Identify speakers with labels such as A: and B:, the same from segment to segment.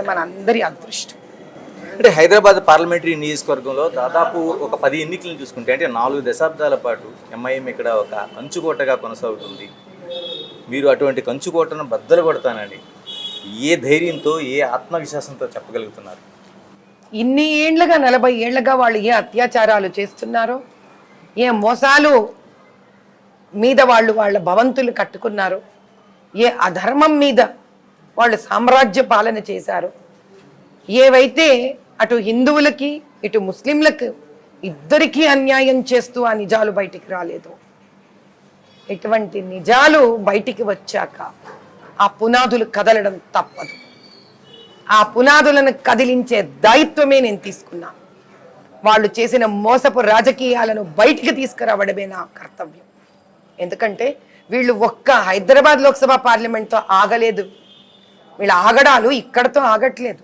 A: మనందరి అదృష్టం.
B: అంటే హైదరాబాద్ పార్లమెంటరీ నియోజకవర్గంలో దాదాపు ఒక 10 ఎన్నికలను చూసుకుంటే అంటే 4 దశాబ్దాల పాటు ఎంఐఎం ఇక్కడ ఒక కంచుకోటగా కొనసాగుతుంది. మీరు అటువంటి కంచుకోటను బద్దలు కొడతానని ఏ ధైర్యంతో, ఏ ఆత్మవిశ్వాసంతో చెప్పగలుగుతున్నారు?
A: ఇన్ని ఏళ్లుగా 40 ఏళ్లుగా వాళ్ళు ఏ అత్యాచారాలు చేస్తున్నారో, ఏ మోసాలు మీద వాళ్ళు వాళ్ళ భవంతులు కట్టుకున్నారో, ఏ అధర్మం మీద వాళ్ళు సామ్రాజ్య పాలన చేశారో, ఏవైతే అటు హిందువులకి ఇటు ముస్లింలకు ఇద్దరికీ అన్యాయం చేస్తూ ఆ నిజాలు బయటికి రాలేదు. ఇటువంటి నిజాలు బయటికి వచ్చాక ఆ పునాదులు కదలడం తప్పదు. ఆ పునాదులను కదిలించే దాయిత్వమే నేను తీసుకున్నా. వాళ్ళు చేసిన మోసపు రాజకీయాలను బయటికి తీసుకురావడమే నా కర్తవ్యం. ఎందుకంటే వీళ్ళు ఒక్క హైదరాబాద్ లోక్సభ పార్లమెంట్తో ఆగలేదు. వీళ్ళ ఆగడాలు ఇక్కడతో ఆగట్లేదు.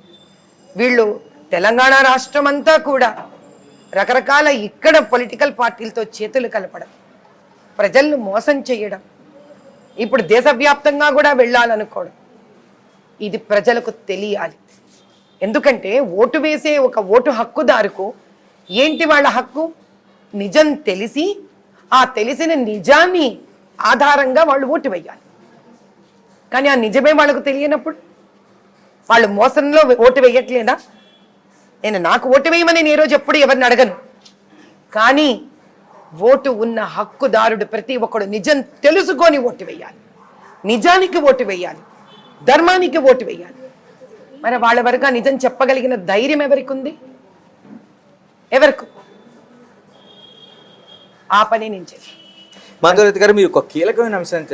A: వీళ్ళు తెలంగాణ రాష్ట్రం అంతా కూడా రకరకాల ఇక్కడ పొలిటికల్ పార్టీలతో చేతులు కలపడం, ప్రజలను మోసం చేయడం, ఇప్పుడు దేశవ్యాప్తంగా కూడా వెళ్ళాలనుకోవడం, ఇది ప్రజలకు తెలియాలి. ఎందుకంటే ఓటు వేసే ఒక ఓటు హక్కుదారుకు ఏంటి వాళ్ళ హక్కు? నిజం తెలిసి ఆ తెలిసిన నిజాన్ని ఆధారంగా వాళ్ళు ఓటు వేయాలి. కానీ ఆ నిజమే వాళ్ళకు తెలియనప్పుడు వాళ్ళు మోసంలో ఓటు వేయట్లేదా? నాకు ఓటు వేయమని నేను ఈరోజు ఎప్పుడు ఎవరిని అడగను. కానీ ఓటు ఉన్న హక్కుదారుడు ప్రతి ఒక్కడు నిజం తెలుసుకొని ఓటు వేయాలి, నిజానికి ఓటు వేయాలి, ధర్మానికి ఓటు వేయాలి. మరి వాళ్ళ వరకు నిజం చెప్పగలిగిన ధైర్యం ఎవరికి ఉంది? ఎవరికి? ఆ పని నేను చేశాను.
B: మాధవరెడ్డి గారు, మీరు ఒక కీలకమైన అంశాన్ని